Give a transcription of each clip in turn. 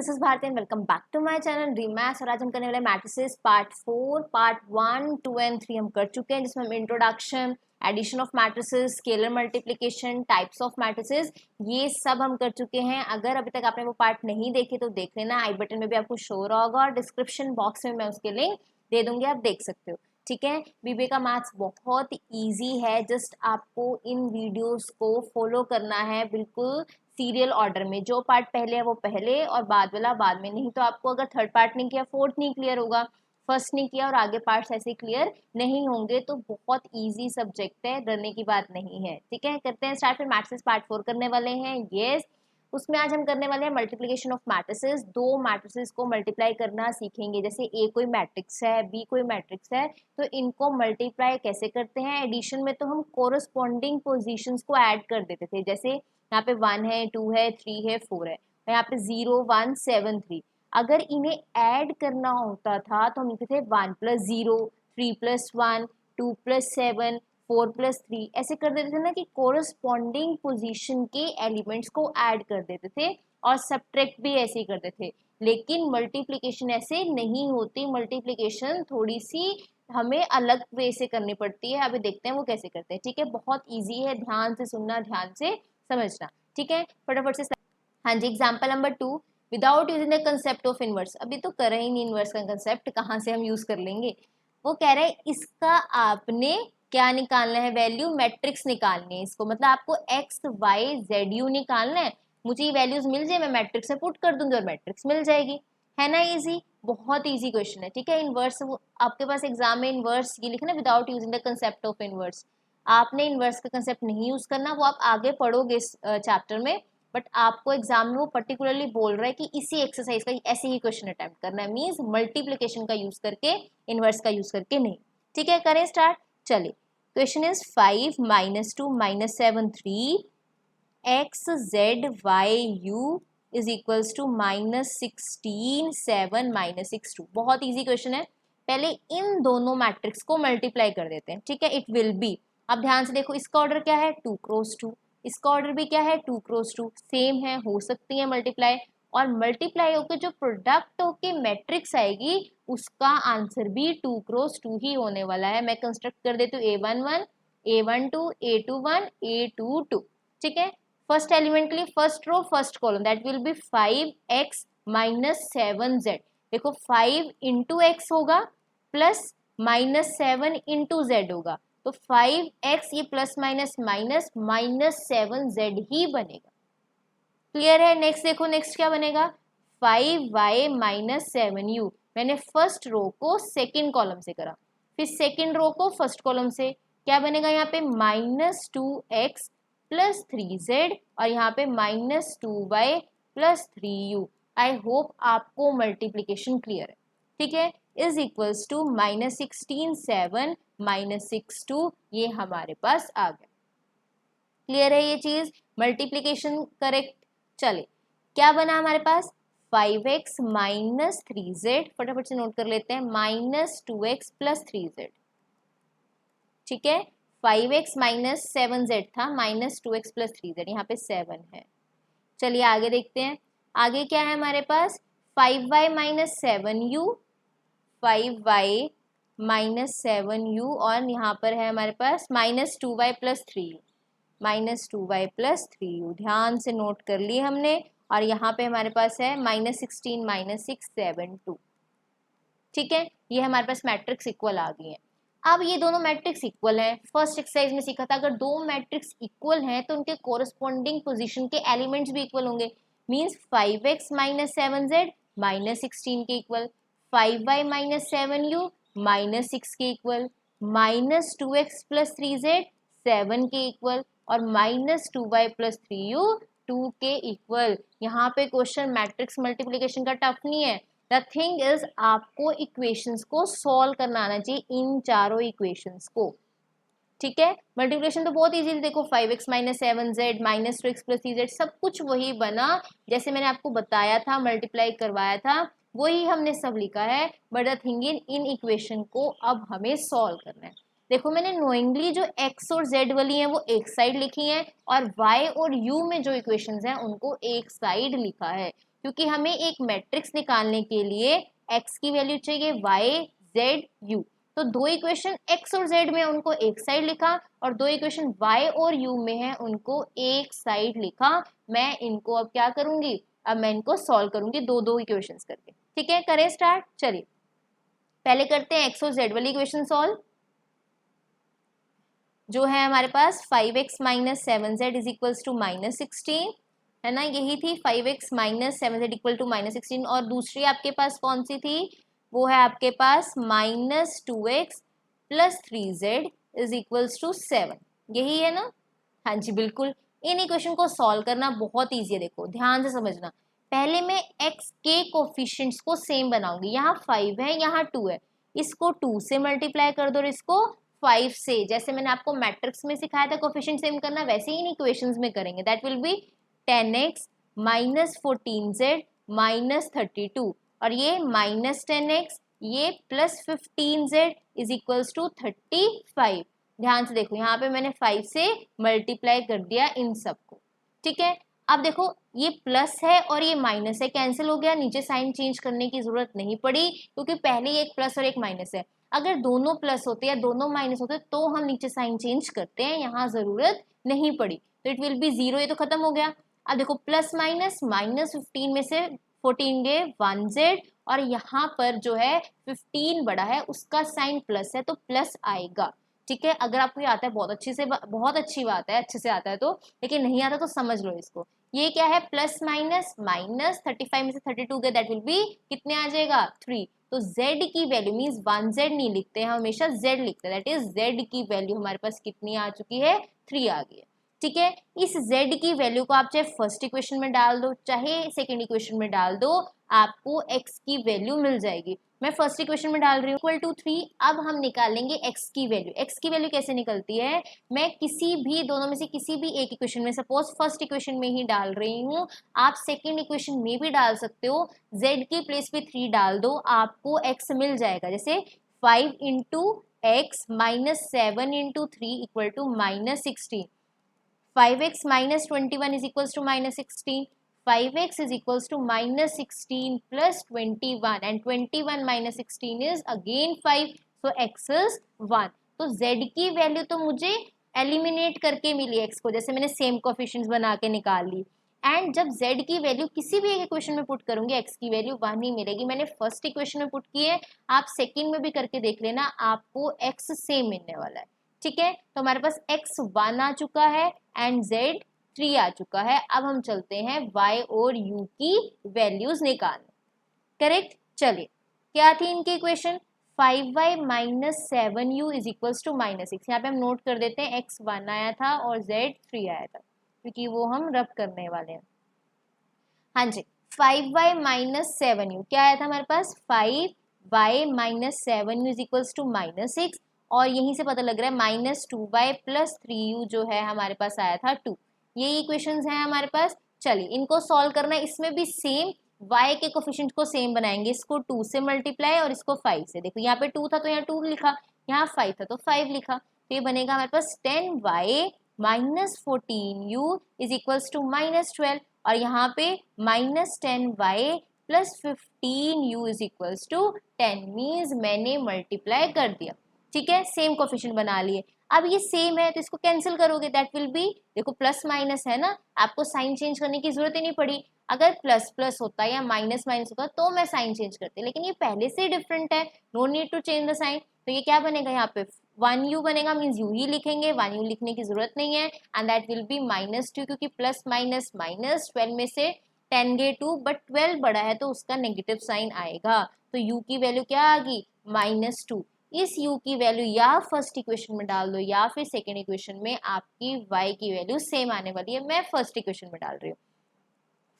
This is Bharti and welcome back to my channel dream maths. और आज हम करने वाले मैट्रिसेस पार्ट 4, पार्ट 1, 2 एंड 3 हम कर चुके हैं, जिसमें हम introduction, addition of matrices, scalar multiplication, types of matrices, ये सब हम कर चुके हैं। अगर अभी तक आपने वो पार्ट नहीं देखे तो देख लेना, आई बटन में भी आपको शो हो रहा होगा और डिस्क्रिप्शन बॉक्स में मैं उसके लिंक दे दूंगी, आप देख सकते हो। ठीक है, बीबीए का मैथ्स बहुत इजी है, जस्ट आपको इन वीडियोस को फॉलो करना है बिल्कुल सीरियल ऑर्डर में। जो पार्ट पहले है वो पहले और बाद वाला बाद में, नहीं तो आपको अगर थर्ड पार्ट नहीं किया फोर्थ नहीं क्लियर होगा, फर्स्ट नहीं किया और आगे पार्ट्स ऐसे क्लियर नहीं होंगे। तो बहुत इजी सब्जेक्ट है, डरने की बात नहीं है। ठीक है, करते हैं स्टार्ट। फिर मैट्रिसेस पार्ट 4 करने वाले हैं। यस, उसमें आज हम करने वाले हैं मल्टीप्लिकेशन ऑफ मैट्रिसेस। दो मैट्रिसेस को मल्टीप्लाई करना सीखेंगे। जैसे ए कोई मैट्रिक्स है, बी कोई मैट्रिक्स है, तो इनको मल्टीप्लाई कैसे करते हैं। एडिशन में तो हम कोरस्पॉन्डिंग पोजीशंस को ऐड कर देते थे, जैसे यहाँ पे 1 है, 2 है, 3 है, 4 है, यहाँ पे 0 1 7 3। अगर इन्हें ऐड करना होता था तो हम लिखते थे 1 + 0, 3 + 1, 2 + 7, 4 + 3, ऐसे कर देते थे ना, कि कोरस्पॉन्डिंग पोजीशन के एलिमेंट्स को ऐड कर देते थे। और सब्ट्रैक्ट भी ऐसे ही करते थे। लेकिन मल्टीप्लिकेशन ऐसे नहीं होती, मल्टीप्लिकेशन थोड़ी सी हमें अलग वे से करनी पड़ती है। अभी देखते हैं वो कैसे करते हैं। ठीक है, बहुत ईजी है, ध्यान से सुनना, ध्यान से समझना। ठीक है, फटाफट से। हाँ जी, example number 2, without using the concept of inverse. अभी तो कर ही नहीं इनवर्स का कंसेप्ट, कहाँ से हम यूज कर लेंगे। वो कह रहे हैं इसका आपने क्या निकालना है, वैल्यू मैट्रिक्स निकालनी है इसको, मतलब आपको एक्स वाई जेड यू निकालना है। मुझे ये वैल्यूज मिल जाए, मैं मैट्रिक्स में पुट कर दूंगी और मैट्रिक्स मिल जाएगी। है ना इजी, बहुत इजी क्वेश्चन है। ठीक है, इनवर्स आपके पास एग्जाम में इनवर्स ये लिखना, without using the concept of inverse. आपने इनवर्स का कंसेप्ट नहीं यूज करना, वो आप आगे पढ़ोगे इस चैप्टर में, बट आपको एग्जाम में वो पर्टिकुलरली बोल रहा है कि इसी एक्सरसाइज का ऐसे ही क्वेश्चन अटेम्प्ट करना है, मींस मल्टीप्लिकेशन का यूज करके, इनवर्स का यूज करके नहीं। ठीक है, करें स्टार्ट। चलिए, question is 5 - 2 - 7 3 x z y u is equals to -16 7 - 6 2। बहुत इजी क्वेश्चन है। पहले इन दोनों मैट्रिक्स को मल्टीप्लाई कर देते हैं। ठीक है, इट विल बी, अब ध्यान से देखो, इसका ऑर्डर क्या है 2 क्रॉस 2, इसका ऑर्डर भी क्या है 2 क्रॉस 2, सेम है, हो सकती है मल्टीप्लाई। और मल्टीप्लाई होकर जो प्रोडक्ट होके मैट्रिक्स आएगी उसका आंसर भी 2 क्रॉस 2 ही होने वाला है। मैं कंस्ट्रक्ट कर देती हूँ A11 A12 A21 A22। ठीक है, फर्स्ट एलिमेंट के लिए first row first column, that will be 5x - 7z। देखो 5 इंटू एक्स होगा प्लस -7 इंटू जेड होगा, तो 5x ये प्लस माइनस माइनस -7z ही बनेगा। क्लियर है। नेक्स्ट देखो, नेक्स्ट क्या बनेगा, 5y - 7u। मैंने फर्स्ट रो को सेकेंड कॉलम से करा, फिर सेकेंड रो को फर्स्ट कॉलम से, क्या बनेगा यहाँ पे -2x + 3z और यहाँ पे -2y + 3u। आई होप आपको मल्टीप्लीकेशन क्लियर है। ठीक है, इज इक्वल्स टू -16 7 - 6 2, ये हमारे पास आ गया। क्लियर है ये चीज, मल्टीप्लीकेशन करेक्ट। चले, क्या बना हमारे पास 5x - 3z, फटाफट से नोट कर लेते हैं, -2x + 3z। ठीक है, 5x - 7z था, -2x + 3z, यहाँ पे 7 है। चलिए आगे देखते हैं, आगे क्या है हमारे पास 5y - 7u, 5y - 7u और यहाँ पर है हमारे पास -2y + 3u, -2y + 3u। ध्यान से नोट कर लिए हमने। और यहाँ पे हमारे पास है -16 - 6 7 2। ठीक है, ये हमारे पास मैट्रिक्स इक्वल आ गई है। अब ये दोनों मैट्रिक्स इक्वल हैं, फर्स्ट एक्सरसाइज में सीखा था, अगर दो मैट्रिक्स इक्वल हैं तो उनके कोरस्पॉन्डिंग पोजीशन के एलिमेंट्स भी इक्वल होंगे। मींस 5x - 7z -16 के इक्वल, 5y - 7u -6 के इक्वल, -2x + 3z 7 के इक्वल और -2y + 3u 2 के इक्वल। यहाँ पे क्वेश्चन मैट्रिक्स मल्टीप्लिकेशन का टफ नहीं है। द थिंग इज आपको इक्वेशंस को सॉल्व करना आना चाहिए, इन चारों इक्वेशंस को। ठीक है, मल्टीप्लिकेशन तो बहुत इजी, देखो 5x - 7z -2x + 3z, सब कुछ वही बना जैसे मैंने आपको बताया था, मल्टीप्लाई करवाया था, वही हमने सब लिखा है। But the thing in equation को अब हमें सॉल्व करना है। देखो मैंने नोइंगली जो x और z वाली हैं वो एक साइड लिखी हैं और y और u में जो इक्वेशंस हैं उनको एक साइड लिखा है, क्योंकि हमें एक मैट्रिक्स निकालने के लिए x की वैल्यू चाहिए, y z u। तो दो इक्वेशन x और z में उनको एक साइड लिखा और दो इक्वेशन y और u में है उनको एक साइड लिखा। मैं इनको अब क्या करूंगी, अब मैं इनको सॉल्व करूंगी दो दो इक्वेशंस करके। ठीक है, करें स्टार्ट। चलिए पहले करते हैं x और z वाली इक्वेशन सॉल्व। जो है हमारे पास 5x minus 7z is equals to minus 16 है ना, यही थी 5x minus 7z equal to minus 16। और दूसरी आपके पास कौन सी थी, वो है आपके पास minus 2x plus 3z is equals to 7, यही है ना। हाँ जी बिल्कुल। इन इक्वेशन को सॉल्व करना बहुत ईजी है, देखो ध्यान से समझना। पहले मैं x के कोफिशिएंट्स को सेम बनाऊंगी, यहाँ 5 है यहाँ 2 है, इसको 2 से मल्टीप्लाई कर दो और इसको 5 से, जैसे मैंने आपको मैट्रिक्स में सिखाया था कोफिशिएंट सेम करना, वैसे ही इन इक्वेशंस में करेंगे। That will B 10x minus 14z minus 32 और ये माइनस 10x ये plus 15z is equals to 35। ध्यान से देखो यहाँ पे मैंने 5 से मल्टीप्लाई कर दिया इन सबको। ठीक है, अब देखो ये प्लस है और ये माइनस है, कैंसिल हो गया, नीचे साइन चेंज करने की जरूरत नहीं पड़ी क्योंकि पहले ही एक प्लस और एक माइनस है। अगर दोनों प्लस होते या दोनों माइनस होते तो हम नीचे साइन चेंज करते हैं, यहाँ जरूरत नहीं पड़ी। तो इट विल बी 0, ये तो खत्म हो गया। अब देखो प्लस माइनस, माइनस 15 में से 14 गए 1z और यहाँ पर जो है 15 बड़ा है उसका साइन प्लस है तो प्लस आएगा। ठीक है, अगर आपको ये आता है बहुत बहुत अच्छी बात है, अच्छे से आता है तो, लेकिन नहीं आता तो समझ लो इसको। ये क्या है, प्लस माइनस, माइनस 35 में से 32 गए दैट विल बी कितने आ जाएगा 3। तो z की वैल्यू मीन्स 1z नहीं लिखते हैं, हमेशा z लिखते हैं। दैट इज z की वैल्यू हमारे पास कितनी आ चुकी है, 3 आ गई है। ठीक है, इस z की वैल्यू को आप चाहे फर्स्ट इक्वेशन में डाल दो चाहे सेकंड इक्वेशन में डाल दो, आपको x की वैल्यू मिल जाएगी। मैं फर्स्ट इक्वेशन में डाल रही हूँ इक्वल टू 3। अब हम निकालेंगे x की वैल्यू। x की वैल्यू कैसे निकलती है, मैं किसी भी दोनों में से किसी भी एक इक्वेशन में, सपोज फर्स्ट इक्वेशन में ही डाल रही हूँ, आप सेकंड इक्वेशन में भी डाल सकते हो, z की प्लेस पे 3 डाल दो, आपको x मिल जाएगा। जैसे 5 into x minus 7 into 3 equal to minus 16, 5x minus 21 is equals to minus 16. 5x is equals to minus 16 plus 21 and 21 minus 16 is again 5. So x is 1. तो z की वैल्यू तो मुझे एलिमिनेट करके मिली x को, जैसे मैंने सेम कोफिशिएंट्स बना के निकाल ली। एंड जब z की वैल्यू किसी भी एक इक्वेशन में पुट करूंगी x की वैल्यू 1 ही मिलेगी। मैंने फर्स्ट इक्वेशन में पुट की है, आप सेकंड में भी करके देख लेना, आपको x सेम मिलने वाला है। ठीक है, तो हमारे पास x 1 आ चुका है एंड z 3 आ चुका है। अब हम चलते हैं y और u की वैल्यूज निकालने। करेक्ट, चलिए क्या थी इनकी equation, 5y minus 7u is equals to minus 6। यहाँ पे हम नोट कर देते हैं x 1 आया था और z 3 आया था क्योंकि वो हम रब करने वाले हैं। हाँ जी, 5y माइनस 7u क्या आया था हमारे पास, 5y minus 7u is equals to minus 6 और यहीं से पता लग रहा है माइनस 2y प्लस 3u जो है हमारे पास आया था 2। ये इक्वेशंस हैं हमारे पास। चलिए इनको सॉल्व करना है, इसमें भी सेम y के कोफिशिएंट को सेम बनाएंगे, इसको 2 से मल्टीप्लाई और इसको 5 से। देखो यहाँ पे 2 था तो यहाँ 2 लिखा, यहाँ 5 था तो 5 लिखा, तो ये बनेगा हमारे पास 10y minus 14u is equals to minus 12 और यहाँ पे minus 10y plus 15u is equals to 10 means मैंने मल्टीप्लाई कर दिया। ठीक है, सेम कोफिशिएंट बना लिए। अब ये सेम है तो इसको कैंसिल करोगे, दैट विल बी, देखो प्लस माइनस है ना, आपको साइन चेंज करने की जरूरत ही नहीं पड़ी। अगर प्लस प्लस होता या माइनस माइनस होता तो मैं साइन चेंज करती, लेकिन ये पहले से डिफरेंट है, no need to change the sign. तो ये क्या बनेगा, यहाँ पे 1u बनेगा, मीन्स u ही लिखेंगे, 1u लिखने की जरूरत नहीं है and that will B minus 2 क्योंकि प्लस माइनस माइनस 12 में से 10 गए 2 बट 12 बड़ा है तो उसका नेगेटिव साइन आएगा। तो u की वैल्यू क्या आ गई, माइनस 2। इस u की वैल्यू या फर्स्ट इक्वेशन में डाल दो या फिर सेकेंड इक्वेशन में, आपकी y की वैल्यू सेम आने वाली है। मैं फर्स्ट इक्वेशन में डाल रही हूँ,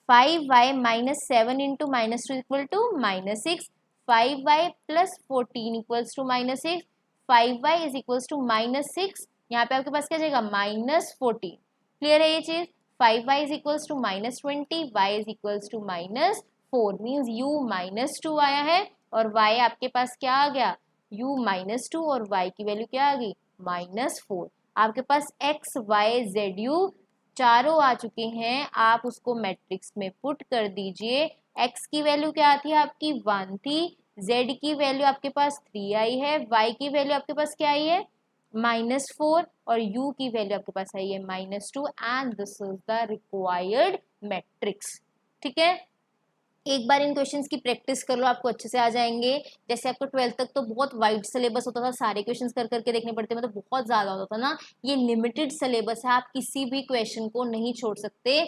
5y minus 7 into minus 2 equal to minus 6, 5y plus 14 equals to minus 6, 5y is equals to minus 6, यहाँ पे आपके पास क्या जाएगा माइनस 14। क्लियर है ये चीज, 5y is equals to minus 20, y is equals to minus 4 means u minus 2 आया है और y आपके पास क्या आ गया, u माइनस 2 और y की वैल्यू क्या आ गई, माइनस 4। आपके पास x y z u चारों आ चुके हैं, आप उसको मैट्रिक्स में पुट कर दीजिए। x की वैल्यू क्या आती है आपकी 1 थी, z की वैल्यू आपके पास 3 आई है, y की वैल्यू आपके पास क्या आई है -4 और u की वैल्यू आपके पास आई है -2 and this is the required matrix. ठीक है, एक बार इन क्वेश्चंस की प्रैक्टिस कर लो, आपको अच्छे से आ जाएंगे। जैसे आपको 12th तक तो बहुत वाइड सिलेबस होता था, सारे क्वेश्चंस कर करके देखने पड़ते, मतलब बहुत ज़्यादा होता था ना। ये लिमिटेड सिलेबस है, आप किसी भी क्वेश्चन को नहीं छोड़ सकते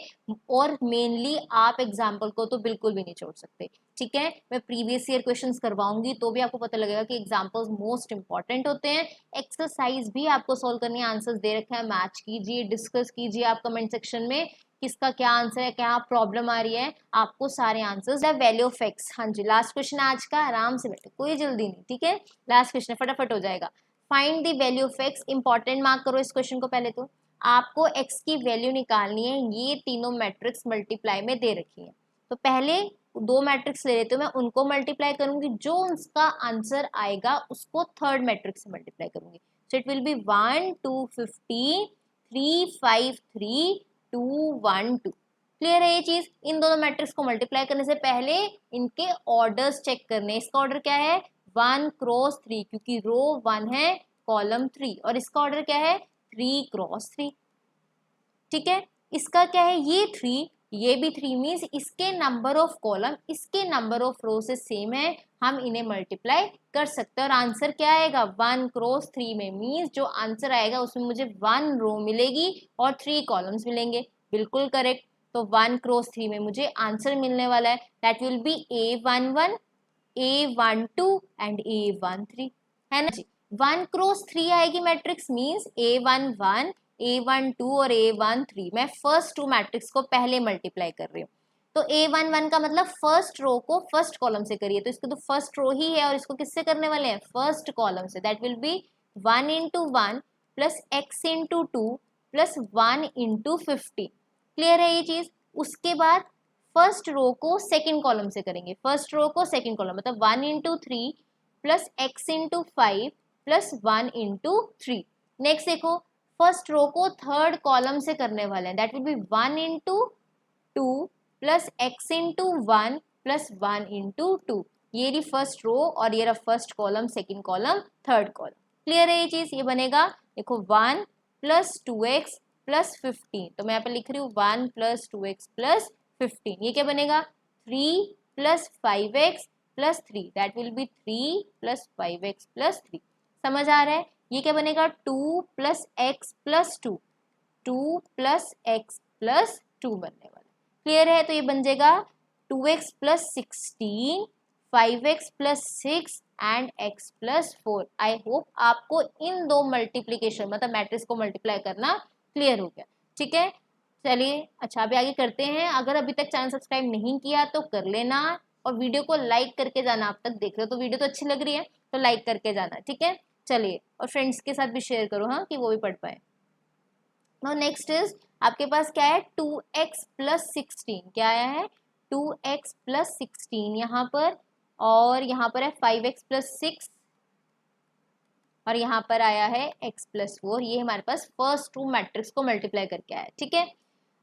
और मेनली आप एग्जाम्पल को तो बिल्कुल भी नहीं छोड़ सकते। ठीक है, मैं प्रीवियस ईयर क्वेश्चंस करवाऊंगी तो भी आपको पता लगेगा कि एग्जाम्पल्स मोस्ट इंपॉर्टेंट होते हैं। एक्सरसाइज भी आपको सोल्व करनी है, आंसर्स दे रखे हैं, मैच कीजिए, डिस्कस कीजिए आप कमेंट सेक्शन में किसका क्या आंसर है, क्या प्रॉब्लम आ रही है, आपको सारे आंसर्स। वैल्यू ऑफ एक्स, हाँ जी लास्ट क्वेश्चन है आज का, आराम से बैठे, कोई जल्दी नहीं। ठीक है, लास्ट क्वेश्चन है, फटाफट हो जाएगा। Find the value of x, important mark करो इस क्वेश्चन को। पहले तो आपको एक्स की वैल्यू निकालनी है, ये तीनों मैट्रिक्स मल्टीप्लाई में दे रखी है, तो पहले दो मैट्रिक्स ले लेते हो, मैं उनको मल्टीप्लाई करूंगी, जो उसका आंसर आएगा उसको थर्ड मैट्रिक्स से मल्टीप्लाई करूंगी। So it will B 1 2 15 3 5 3 2 1 2। Clear है ये चीज। इन दोनों मैट्रिक्स को मल्टीप्लाई करने से पहले इनके ऑर्डर्स चेक करने। इसका ऑर्डर क्या है 1 क्रॉस 3, क्योंकि रो 1 है कॉलम 3, और इसका ऑर्डर क्या है 3 क्रॉस 3। ठीक है, इसका क्या है ये 3, ये भी 3, मीन्स इसके नंबर ऑफ कॉलम इसके नंबर ऑफ रो से सेम है, हम इन्हें मल्टीप्लाई कर सकते हैं। और आंसर क्या आएगा 1 क्रॉस 3 में, मीन्स जो आंसर आएगा उसमें मुझे 1 रो मिलेगी और 3 कॉलम्स मिलेंगे। बिल्कुल करेक्ट। तो 1 क्रॉस 3 में मुझे आंसर मिलने वाला है, that will B A11 A12 and A13, है ना जी। 1 क्रॉस 3 आएगी मैट्रिक्स, मीन्स A11 A12 और A13। मैं फर्स्ट टू मैट्रिक्स को पहले मल्टीप्लाई कर रही हूँ, तो A11 का मतलब फर्स्ट रो को फर्स्ट कॉलम से करिए, तो इसको तो फर्स्ट रो ही है और इसको किससे करने वाले हैं फर्स्ट कॉलम से। That will B 1 into 1 plus x into 2 plus 1 into 50। Clear है ये चीज। उसके बाद फर्स्ट रो को सेकेंड कॉलम से करेंगे, फर्स्ट रो को सेकेंड कॉलम, मतलब 1 into 3 plus x into 5 plus 1 into 3। Next देखो फर्स्ट रो को थर्ड कॉलम से करने वाले हैं, that will B 1 into 2 plus x into 1 plus 1 into 2। ये रही फर्स्ट रो और ये रहा first column, second column, third column. Clear है ये चीज। ये बनेगा देखो 1 प्लस 2x प्लस 15, तो मैं यहाँ पे लिख रही हूँ 1 प्लस 2x प्लस 15। ये क्या बनेगा 3 plus 5x plus 3, that will B 3 plus 5x plus 3। समझ आ रहा है। ये क्या बनेगा 2 plus x plus 2, 2 plus x plus 2 बनने वाला। क्लियर है। तो ये बन जाएगा 2x plus 16, 5x plus 6 and x plus 4। I hope आपको इन दो मल्टीप्लीकेशन मतलब मैट्रिक्स को मल्टीप्लाई करना क्लियर हो गया। ठीक है, चलिए अच्छा अभी आगे करते हैं। अगर अभी तक चैनल सब्सक्राइब नहीं किया तो कर लेना और वीडियो को लाइक करके जाना। आप तक देख रहे हो तो वीडियो तो अच्छी लग रही है तो लाइक करके जाना। ठीक है, चलिए और फ्रेंड्स के साथ भी शेयर करो, हाँ, कि वो भी पढ़ पाए। नाउ नेक्स्ट इज आपके पास क्या है 2x प्लस 16, क्या आया है 2x प्लस 16 यहाँ पर, और यहाँ पर है 5x प्लस 6 और यहाँ पर आया है x प्लस 4। ये हमारे पास फर्स्ट टू मैट्रिक्स को मल्टीप्लाई करके आया। ठीक है,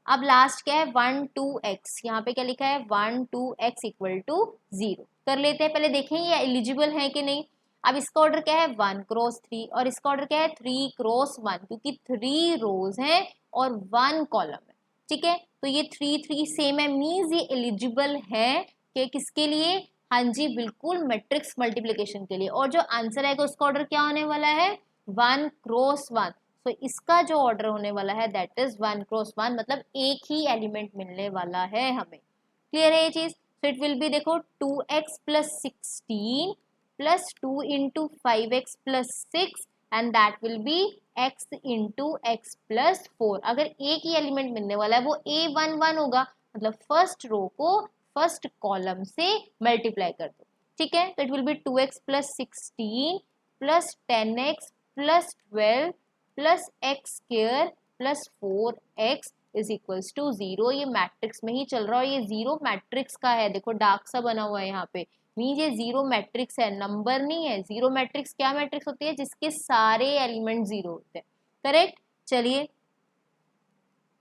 अब लास्ट क्या है 1 2x, यहाँ पे क्या लिखा है 1 2x इक्वल टू 0। कर लेते हैं, पहले देखें ये एलिजिबल है कि नहीं। अब इसका ऑर्डर क्या है 1 क्रॉस 3 और इसका ऑर्डर क्या है 3 क्रॉस 1, क्योंकि 3 रोज हैं और 1 कॉलम है। ठीक है, तो ये 3 3 सेम है, मीन्स ये एलिजिबल है कि किसके लिए, हाँ जी बिल्कुल मैट्रिक्स मल्टीप्लिकेशन के लिए। और जो आंसर आएगा उसका ऑर्डर क्या होने वाला है 1 क्रॉस 1। तो इसका जो ऑर्डर होने वाला है दैट इज 1 क्रॉस 1, मतलब एक ही एलिमेंट मिलने वाला है हमें। क्लियर है ये चीज। सो इट विल बी देखो 2x plus 16 plus 2 into 5x plus 6 and that will be x into x plus 4। अगर एक ही एलिमेंट मिलने वाला है वो A11 होगा, मतलब फर्स्ट रो को फर्स्ट कॉलम से मल्टीप्लाई कर दो। ठीक है, तो it will be 2x plus 16 plus 10x plus 12 plus x square plus 4x is equals to 0। ये मैट्रिक्स में ही चल रहा है, ये 0 मैट्रिक्स का है, देखो डार्क सा बना हुआ है यहाँ पे, मीन ये 0 मैट्रिक्स है, नंबर नहीं है। 0 मैट्रिक्स क्या मैट्रिक्स होती है जिसके सारे एलिमेंट 0 होते हैं। करेक्ट। चलिए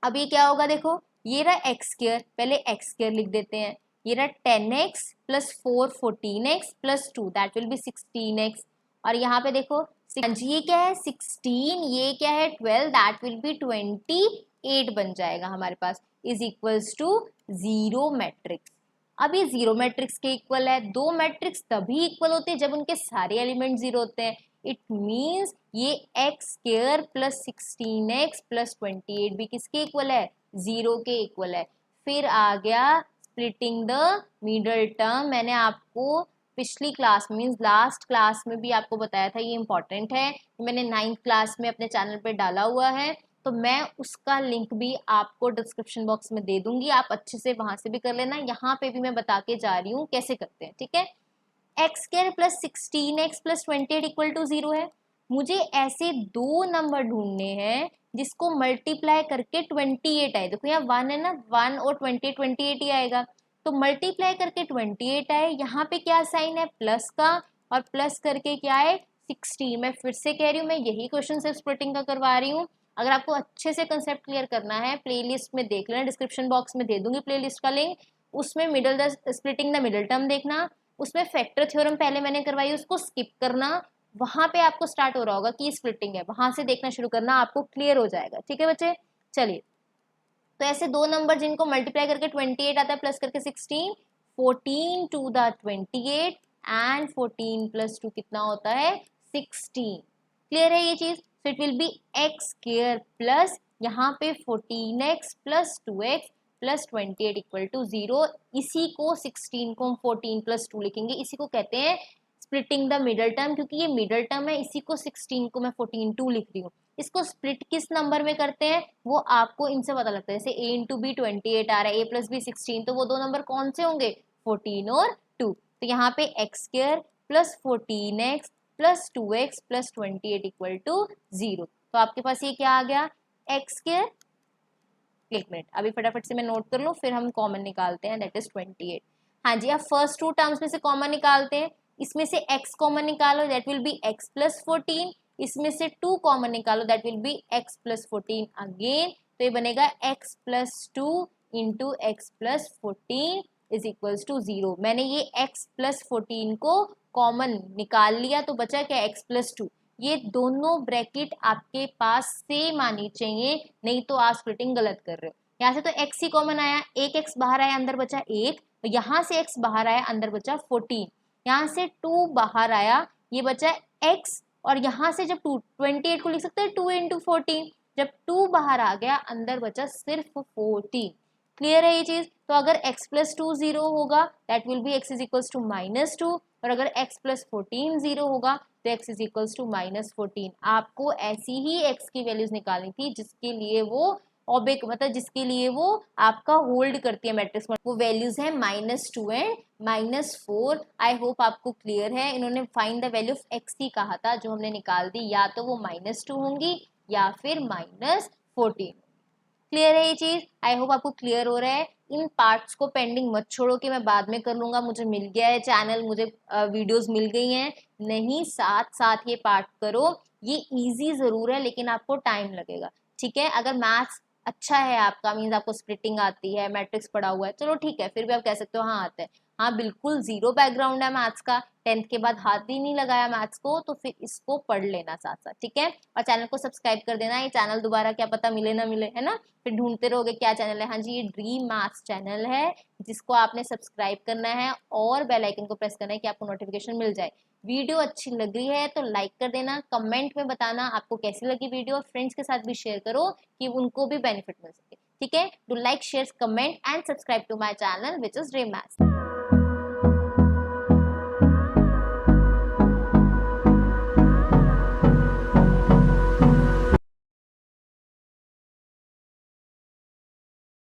अब ये क्या होगा, देखो ये रहा एक्स स्क्वायर, पहले एक्स स्क्वायर लिख देते हैं, ये रहा 10x plus 4 14x plus 2 that will B 16x। और यहाँ पे देखो ये क्या है 16, ये क्या है 12 दैट विल बी 28 बन जाएगा हमारे पास, इज इक्वल्स टू 0 मैट्रिक्स। अब ये 0 मैट्रिक्स के इक्वल है, दो मैट्रिक्स तभी इक्वल होते हैं जब उनके सारे एलिमेंट 0 होते हैं। इट मीन्स ये x square plus 16x plus 28 भी किसके इक्वल है, 0 के इक्वल है। फिर आ गया स्प्लिटिंग द मिडल टर्म, मैंने आपको पिछली क्लास मीन्स लास्ट क्लास में भी आपको बताया था, ये इंपॉर्टेंट है, मैंने 9th क्लास में अपने चैनल पे डाला हुआ है, तो मैं उसका लिंक भी आपको डिस्क्रिप्शन बॉक्स में दे दूंगी, आप अच्छे से वहां से भी कर लेना, यहाँ पे भी मैं बता के जा रही हूँ कैसे करते हैं, ठीक है। X square plus 16x plus 28 equal to 0 है, मुझे ऐसे दो नंबर ढूंढने हैं जिसको मल्टीप्लाई करके 28 आए, देखो यहाँ 1 है ना, 1 और 28 ही आएगा, तो मल्टीप्लाई करके 28 आए, यहाँ पे क्या साइन है प्लस का, और प्लस करके क्या है 16। मैं फिर से कह रही हूँ, मैं यही क्वेश्चन सिर्फ स्प्लिटिंग का करवा रही हूँ, अगर आपको अच्छे से कंसेप्ट क्लियर करना है प्लेलिस्ट में देख लेना, डिस्क्रिप्शन बॉक्स में दे दूंगी प्लेलिस्ट का लिंक, उसमें middle the splitting the middle term देखना, उसमें फैक्टर थ्योरम पहले मैंने करवाई उसको स्किप करना, वहां पे आपको स्टार्ट हो रहा होगा कि स्प्लिटिंग है, वहां से देखना शुरू करना, आपको क्लियर हो जाएगा, ठीक है बच्चे। चलिए, तो ऐसे दो नंबर जिनको मल्टीप्लाई करके 28 आता है प्लस करके 16, 14 टू द 28 एंड 14 प्लस 2 कितना होता है 16। क्लियर है ये चीज, so it will be x square plus यहाँ पे 14x plus 2x plus 28 equal to 0। इसी को 16 को हम 14 प्लस 2 लिखेंगे, इसी को कहते हैं स्प्लिटिंग द मिडल टर्म, क्योंकि ये मिडल टर्म है, इसी को 16 को मैं 14 2 लिख रही हूँ। इसको स्प्लिट किस नंबर में करते हैं वो आपको इनसे पता लगता है, जैसे a इंटू बी 28 आ रहा है, a प्लस बी 16, तो वो दो नंबर कौन से होंगे 14 और 2, तो यहाँ पे x square plus 14x plus 2x plus 28 equal to 0। तो आपके पास ये क्या आ गया एक्स स्क्वायर, एक मिनट अभी फटाफट से मैं नोट कर लूँ फिर हम कॉमन निकालते हैं, दैट इज 28। हाँ जी, अब फर्स्ट टू टर्म्स में से कॉमन निकालते हैं, इसमें से x कॉमन निकालो that will be x plus 14, इसमें से 2 कॉमन निकालो that will be x plus 14 again, तो ये बनेगा x plus 2 into x plus 14 is equals to 0। मैंने ये x प्लस 14 को कॉमन निकाल लिया, तो बचा क्या x प्लस 2, ये दोनों ब्रैकेट आपके पास सेम आनी चाहिए, नहीं तो आप स्प्लिटिंग गलत कर रहे हो। यहाँ से तो x ही कॉमन आया, एक x बाहर आया अंदर बचा 1, यहाँ से x बाहर आया अंदर बचा 14, यहाँ से 2 बाहर आया ये बचा x, और यहाँ से जब 28 को लिख सकते हैं 2 इंटू 14, जब 2 बाहर आ गया अंदर बचा सिर्फ 14। क्लियर है ये चीज, तो अगर x प्लस 2 0 होगा that will be x is equals to minus 2, और अगर x प्लस 14 0 होगा तो x is equals to minus 14। आपको ऐसी ही x की वैल्यूज निकालनी थी जिसके लिए वो ऑबिक मतलब जिसके लिए वो आपका होल्ड करती है मैट्रिक्स, वो वैल्यूज है -2 एंड -4। आई होप आपको क्लियर है, इन्होंने find the value of x की कहा था जो हमने निकाल दी, या तो वो -2 होंगी या फिर -14। क्लियर है ये चीज, आई होप आपको क्लियर हो रहा है। इन पार्ट्स को पेंडिंग मत छोड़ो कि मैं बाद में कर लूंगा, मुझे मिल गया है चैनल, मुझे वीडियोस मिल गई हैं, नहीं साथ साथ ये पार्ट करो, ये इजी जरूर है लेकिन आपको टाइम लगेगा, ठीक है। अगर मैथ्स अच्छा है आपका, मीन्स आपको स्प्लिटिंग आती है, मैट्रिक्स पढ़ा हुआ है, चलो ठीक है, फिर भी आप कह सकते हो हाँ आता है, हाँ बिल्कुल जीरो बैकग्राउंड है मैथ्स का, 10th के बाद हाथ ही नहीं लगाया मैथ्स को, तो फिर इसको पढ़ लेना साथ साथ, ठीक है। और चैनल को सब्सक्राइब कर देना, ये चैनल दोबारा क्या पता मिले ना मिले, है ना, फिर ढूंढते रहोगे क्या चैनल है। हाँ जी, ये ड्रीम मैथ्स चैनल है जिसको आपने सब्सक्राइब करना है और बेल आइकन को प्रेस करना है कि आपको नोटिफिकेशन मिल जाए। वीडियो अच्छी लग रही है तो लाइक कर देना, कमेंट में बताना आपको कैसी लगी वीडियो, और फ्रेंड्स के साथ भी शेयर करो कि उनको भी बेनिफिट मिल सके, ठीक है। Do like share comment and subscribe to my channel which is dream maths.